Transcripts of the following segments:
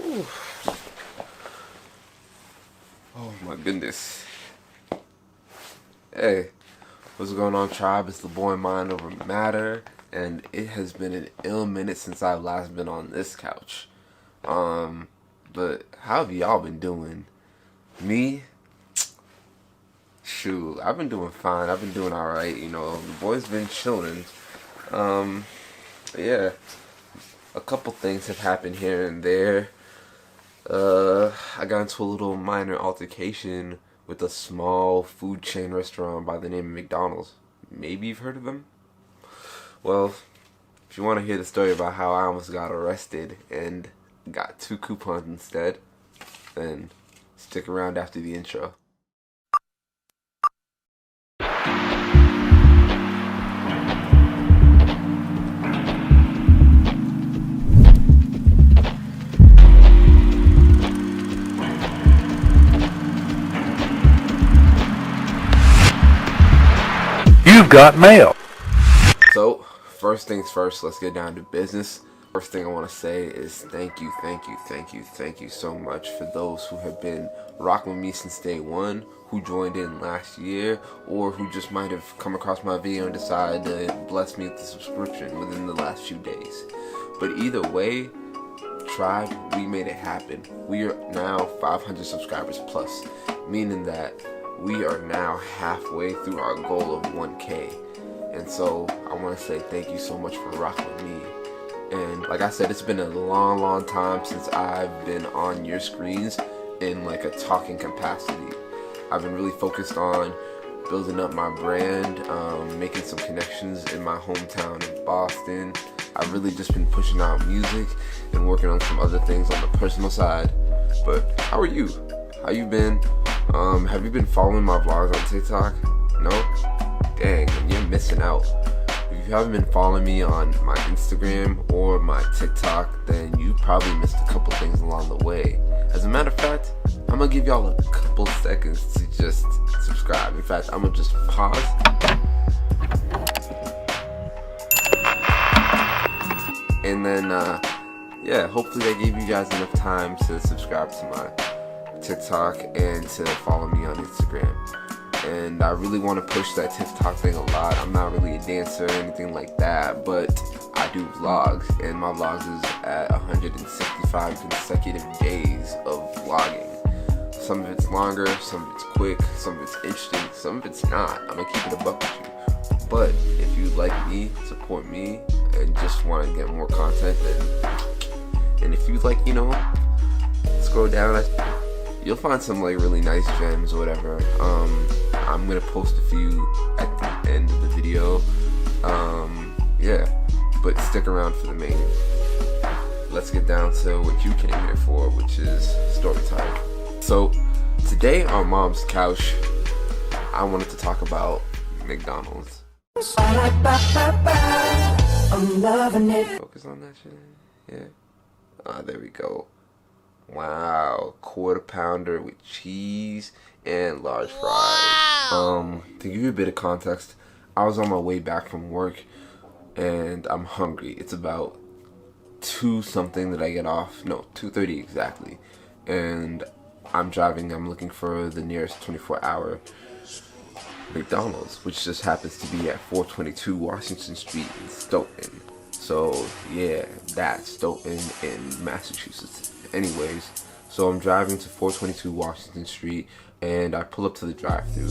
Ooh. Oh my goodness. Hey, what's going on, tribe? It's the boy Mind Over Matter, and it has been an ill minute since I've last been on this couch. But how have y'all been doing? Me? Shoot, I've been doing fine. I've been doing alright, you know. The boy's been chilling. But yeah, a couple things have happened here and there. I got into a little minor altercation with a small food chain restaurant by the name of McDonald's. Maybe you've heard of them? Well, if you want to hear the story about how I almost got arrested and got 2 coupons instead, then stick around after the intro. You've got mail. So, first things first, let's get down to business. First thing I want to say is thank you so much for those who have been rocking with me since day one, who joined in last year, or who just might have come across my video and decided to bless me with a subscription within the last few days. But either way, tribe, we made it happen. We are now 500 subscribers plus, meaning that we are now halfway through our goal of 1K. And so I want to say thank you so much for rocking with me. And like I said, it's been a long time since I've been on your screens in like a talking capacity. I've been really focused on building up my brand, making some connections in my hometown of Boston. I've really just been pushing out music and working on some other things on the personal side. But how are you? How you been? Have you been following my vlogs on TikTok? No? Dang, you're missing out. If you haven't been following me on my Instagram or my TikTok, then you probably missed a couple things along the way. As a matter of fact, I'm gonna give y'all a couple seconds to just subscribe. In fact, I'm gonna just pause. And then, yeah, hopefully I gave you guys enough time to subscribe to my TikTok and to follow me on Instagram. And I really want to push that TikTok thing a lot. I'm not really a dancer or anything like that, but I do vlogs, and my vlogs is at 165 consecutive days of vlogging. Some of it's longer, some of it's quick, some of it's interesting, some of it's not. I'm gonna keep it a buck with you. But if you like me, support me, and just want to get more content, and if you like, you know, scroll down, you'll find some like really nice gems or whatever. I'm gonna post a few at the end of the video. Yeah, but stick around for the main. Let's get down to what you came here for, which is story time. So today on Mom's Couch, I wanted to talk about McDonald's. I'm loving it. Focus on that shit. Yeah. There we go. Wow, quarter pounder with cheese and large fries. Wow. To give you a bit of context, I was on my way back from work and I'm hungry. It's about 2 something that I get off. No, 2:30 exactly. And I'm driving, I'm looking for the nearest 24-hour McDonald's, which just happens to be at 422 Washington Street in Stoughton. So yeah, that's Stoughton in Massachusetts. Anyways, so I'm driving to 422 Washington Street and I pull up to the drive-thru.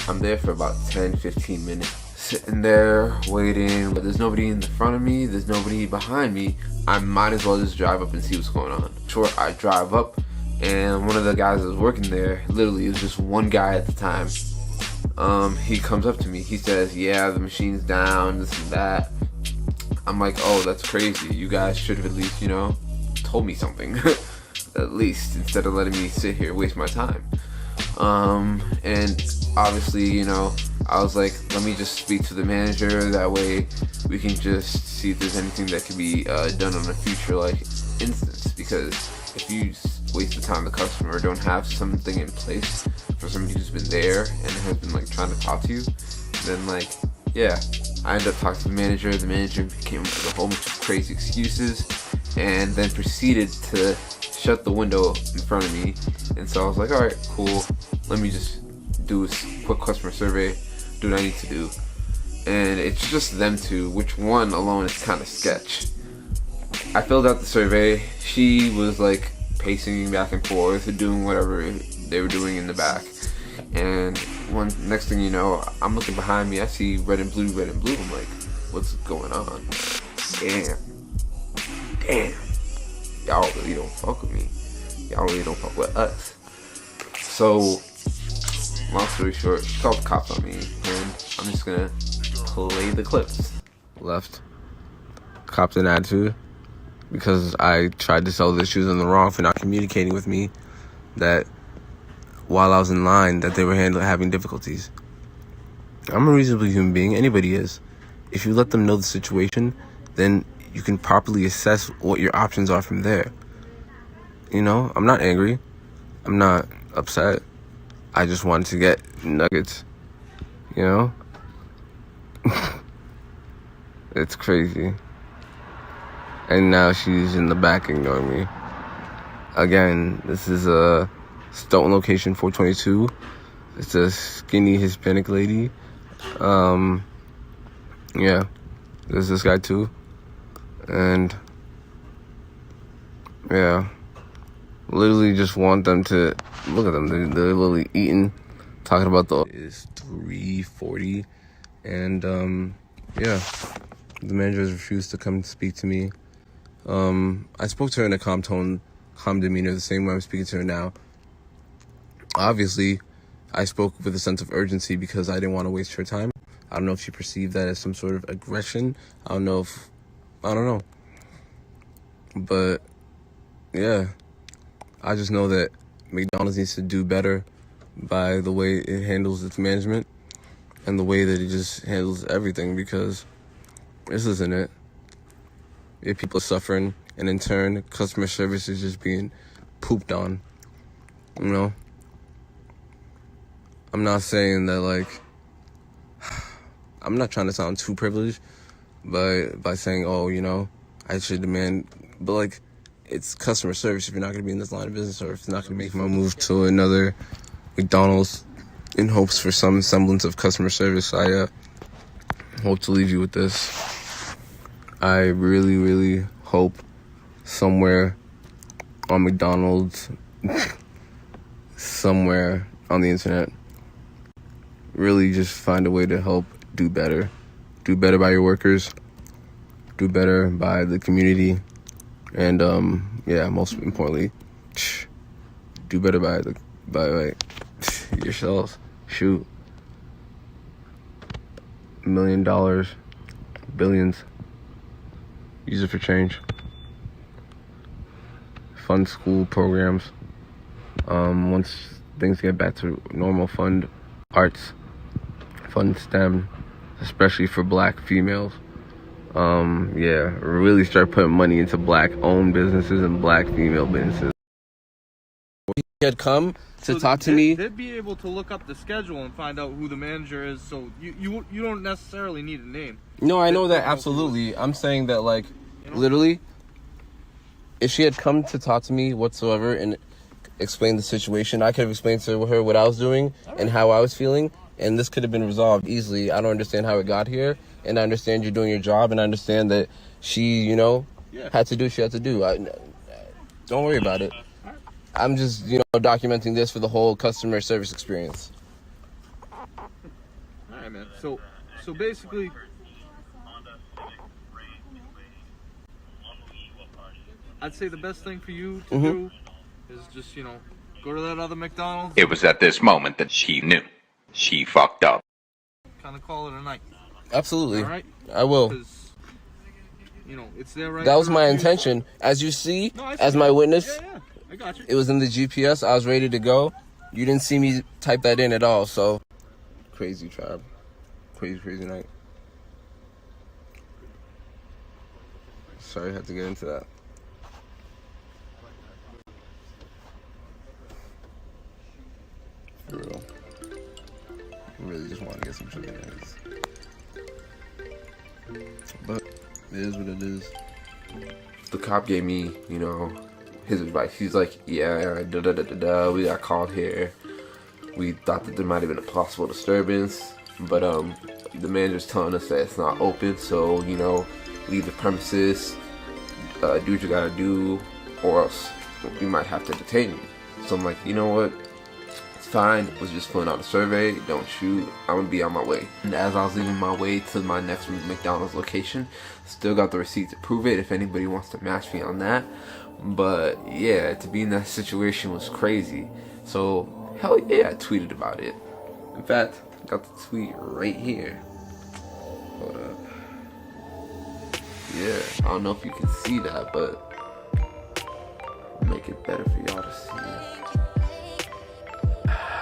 I'm there for about 10-15 minutes, sitting there waiting, but there's nobody in the front of me, there's nobody behind me. I might as well just drive up and see what's going on. Sure, I drive up and one of the guys that was working there, literally it was just one guy at the time. He comes up to me, he says, yeah, the machine's down, this and that. I'm like, oh, that's crazy. You guys should have at least, you know, told me something. At least, instead of letting me sit here waste my time. And obviously, you know, I was like, let me just speak to the manager, that way we can just see if there's anything that can be done on a future like instance, because if you waste the time of the customer or don't have something in place for somebody who's been there and has been like trying to talk to you, then like, yeah, I ended up talking to the manager. The manager came up with a whole bunch of crazy excuses and then proceeded to shut the window in front of me. And so I was like, alright, cool. Let me just do a quick customer survey, do what I need to do. And it's just them two, which one alone is kind of sketch. I filled out the survey. She was like pacing back and forth, doing whatever they were doing in the back. And next thing you know, I'm looking behind me. I see red and blue, red and blue. I'm like, what's going on? Damn. Y'all really don't fuck with me. Y'all really don't fuck with us. So, long story short, she called the cops on me, and I'm just gonna play the clips. Left. Copped an attitude because I tried to sell the shoes in the wrong for not communicating with me that while I was in line that they were having difficulties. I'm a reasonable human being. Anybody is. If you let them know the situation, then you can properly assess what your options are from there. You know, I'm not angry. I'm not upset. I just wanted to get nuggets. You know? It's crazy. And now she's in the back ignoring me. Again, this is a Stoughton location 422. It's a skinny Hispanic lady. Yeah. There's this guy too. And yeah. Literally just want them to look at them. They're literally eating, talking about it's 3:40, and yeah, the manager has refused to come speak to me. I spoke to her in a calm tone, calm demeanor, the same way I'm speaking to her now. Obviously, I spoke with a sense of urgency because I didn't want to waste her time. I don't know if she perceived that as some sort of aggression. I don't know. But yeah. I just know that McDonald's needs to do better by the way it handles its management and the way that it just handles everything, because this isn't it. If people are suffering, and in turn, customer service is just being pooped on. You know? I'm not saying that, like, I'm not trying to sound too privileged by saying, oh, you know, I should demand, but like, it's customer service. If you're not going to be in this line of business, or if it's not going to make my move to another McDonald's in hopes for some semblance of customer service, I hope to leave you with this. I really, really hope somewhere on McDonald's, somewhere on the internet, really just find a way to help do better. Do better by your workers. Do better by the community. And yeah, most importantly, do better by yourselves. Shoot, $1 million, billions. Use it for change. Fund school programs. Once things get back to normal, fund arts, fund STEM, especially for Black females. Yeah, really start putting money into Black-owned businesses and Black female businesses. He had come to talk to me. They'd be able to look up the schedule and find out who the manager is, so you don't necessarily need a name. No, I know that, absolutely. I'm saying that, like, literally, if she had come to talk to me whatsoever and explain the situation, I could have explained to her what I was doing and how I was feeling, and this could have been resolved easily. I don't understand how it got here, and I understand you're doing your job, and I understand that she, you know, had to do what she had to do. Don't worry about it. I'm just, you know, documenting this for the whole customer service experience. All right, man. So basically, I'd say the best thing for you to do is just, you know, go to that other McDonald's. It was at this moment that she knew. She fucked up. Kind of call it a night. Absolutely. All right? I will. Because, you know, it's there right That was now. my intention. As you see, as my witness, Yeah, I got you. it was in the GPS. I was ready to go. You didn't see me type that in at all, so. Crazy tribe. Crazy night. Sorry I had to get into that. For real. I really just want to get some chicken nuggets. But it is what it is. The cop gave me, you know, his advice. He's like, yeah, we got called here. We thought that there might have been a possible disturbance, but the manager's telling us that it's not open, so leave the premises, do what you gotta do, or else we might have to detain you. So I'm like, you know what? It's fine. Was just filling out a survey. Don't shoot. I'm gonna be on my way. And as I was leaving my way to my next McDonald's location, still got the receipt to prove it if anybody wants to match me on that. But yeah, to be in that situation was crazy. So hell yeah, I tweeted about it. In fact, I got the tweet right here. Hold up. Yeah, I don't know if you can see that, but make it better for y'all to see.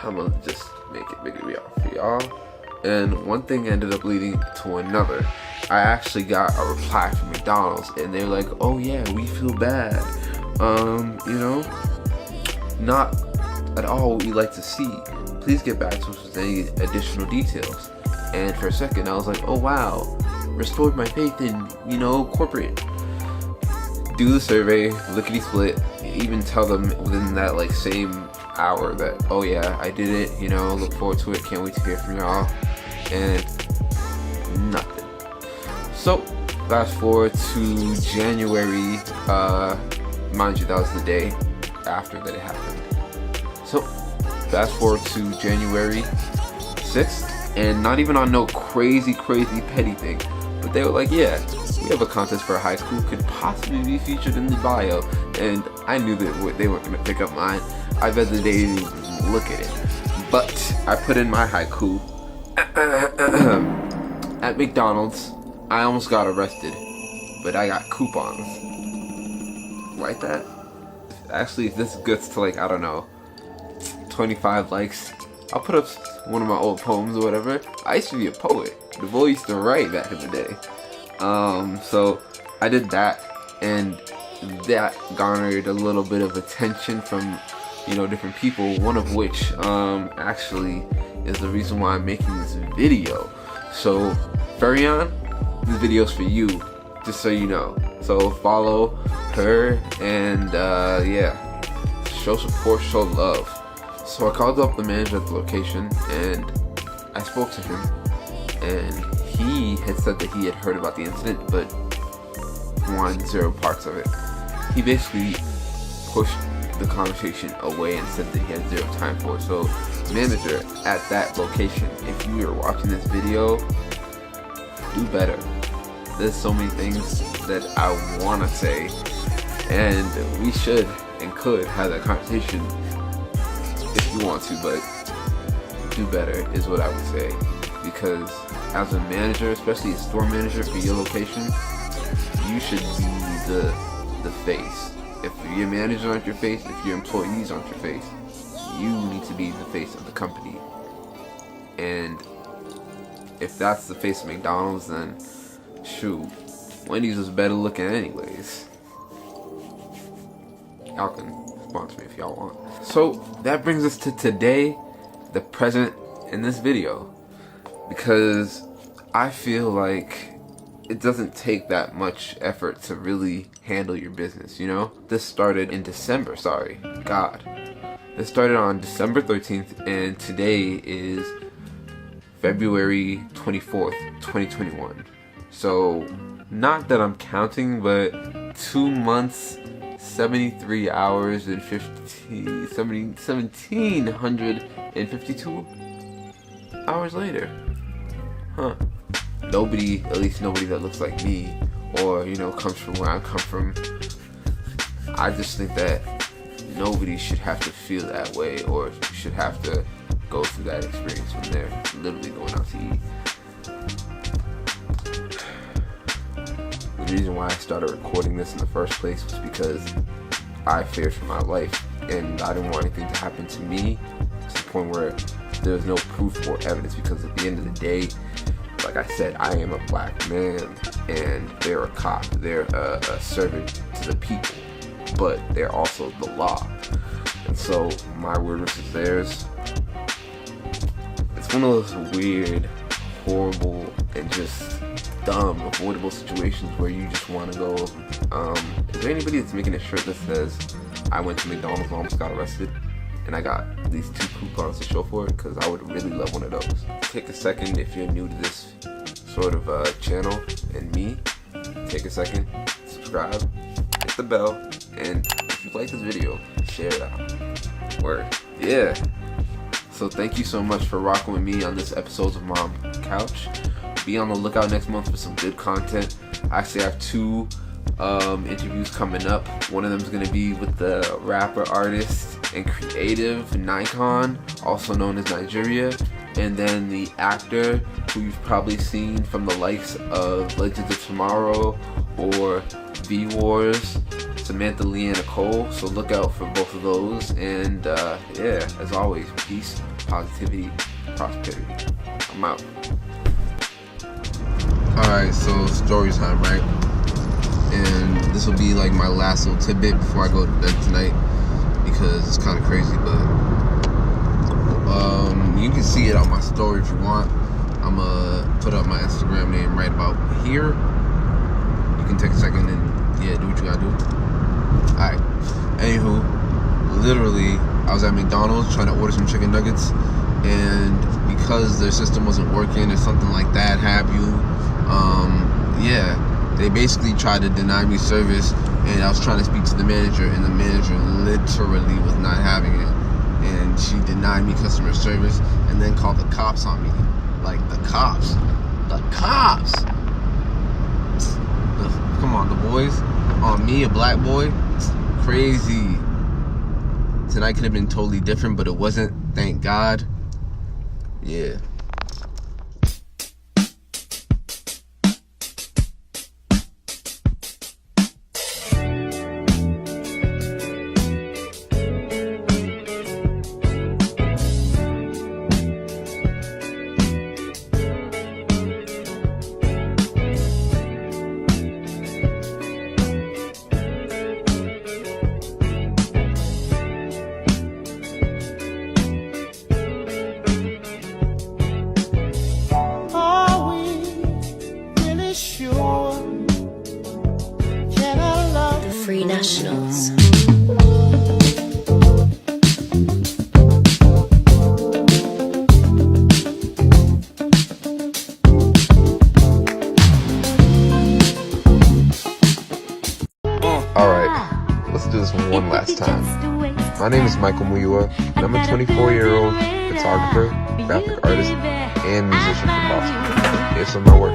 I'm gonna just make it bigger for y'all. And one thing ended up leading to another. I actually got a reply from McDonald's, and they're like, oh yeah, we feel bad. Not at all what we like to see. Please get back to us with any additional details. And for a second, I was like, oh wow, restored my faith in, corporate. Do the survey, lickety split, even tell them within that same hour that, oh yeah, I did it, look forward to it, can't wait to hear from y'all, and nothing. So, fast forward to January, mind you, that was the day after that it happened. So, fast forward to January 6th, and not even on no crazy petty thing, but they were like, yeah, we have a contest for a haiku, could possibly be featured in the bio. And I knew that they weren't going to pick up mine. I bet that they didn't even look at it. But I put in my haiku. At McDonald's, I almost got arrested, but I got coupons. Like that? Actually, if this gets to 25 likes, I'll put up one of my old poems or whatever. I used to be a poet. The boy used to write back in the day. So I did that, and that garnered a little bit of attention from, different people, one of which, actually is the reason why I'm making this video. So, Furion, this video's for you, just so you know. So follow her, and, yeah, show support, show love. So I called up the manager at the location, and I spoke to him, and he had said that he had heard about the incident, but wanted zero parts of it. He basically pushed the conversation away and said that he had zero time for it. So, manager at that location, if you are watching this video, do better. There's so many things that I want to say, and we should and could have that conversation if you want to, but do better is what I would say. Because as a manager, especially a store manager for your location, you should be the face. If your managers aren't your face, if your employees aren't your face, you need to be the face of the company. And if that's the face of McDonald's, then shoot, Wendy's was better looking anyways. Y'all can sponsor me if y'all want. So that brings us to today, the present in this video. Because I feel like it doesn't take that much effort to really handle your business, This started in December, This started on December 13th, and today is February 24th, 2021. So, not that I'm counting, but 2 months, 73 hours, and 1,752 hours later. Huh. Nobody, at least nobody that looks like me, or, comes from where I come from. I just think that nobody should have to feel that way, or should have to go through that experience when they're literally going out to eat. The reason why I started recording this in the first place was because I feared for my life, and I didn't want anything to happen to me to the point where there's no proof or evidence, because at the end of the day, like I said, I am a black man, and they're a cop. They're a servant to the people, but they're also the law. And so my word versus theirs, it's one of those weird, horrible, and just dumb, avoidable situations where you just want to go, is there anybody that's making a shirt that says, I went to McDonald's and almost got arrested, and I got these 2 coupons to show for it because I would really love one of those. Take a second if you're new to this sort of channel and me. Take a second, subscribe, hit the bell, and if you like this video, share it out. Word. Yeah. So thank you so much for rocking with me on this episode of Mom Couch. Be on the lookout next month for some good content. I actually have 2 interviews coming up. One of them is going to be with the rapper, artist, and creative Nikon, also known as Nigeria, and then the actor who you've probably seen from the likes of Legends of Tomorrow or V-Wars, Samantha Lee and Nicole. So look out for both of those, and yeah, as always, peace, positivity, prosperity. I'm out. Alright, so story time, right? And this will be like my last little tidbit before I go to bed tonight, because it's kind of crazy, but you can see it on my story if you want. I'm gonna put up my Instagram name right about here. You can take a second and yeah, do what you gotta do. Alright, anywho, literally I was at McDonald's trying to order some chicken nuggets, and because their system wasn't working or something like that, have you, yeah, they basically tried to deny me service, and I was trying to speak to the manager, and the manager literally was not having it, and she denied me customer service and then called the cops on me. Like, the cops, come on, the boys on me, a black boy. It's crazy. Tonight could have been totally different, but it wasn't, thank God. Yeah. Free Nationals. Alright, let's do this one last time. My name is Michael Muyua, and I'm a 24-year-old photographer, graphic artist, and musician from Boston. Here's some of my work.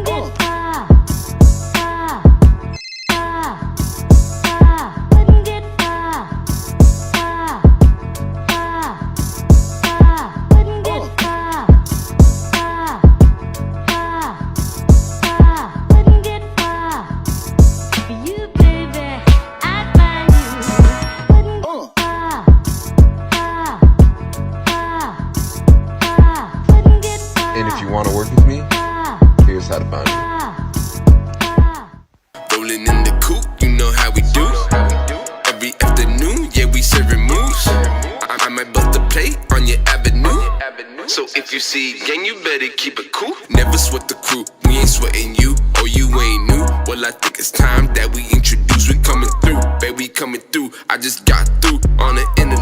And if you want to work with me, here's how to find me. Rolling in the coupe, you know how we do. Every afternoon, yeah, we serving moves. I might bust a plate on your avenue. So if you see gang, you better keep it cool. Never sweat the crew, we ain't sweating you, or you ain't new. Well, I think it's time that we introduce. We coming through, baby, coming through. I just got through on the internet.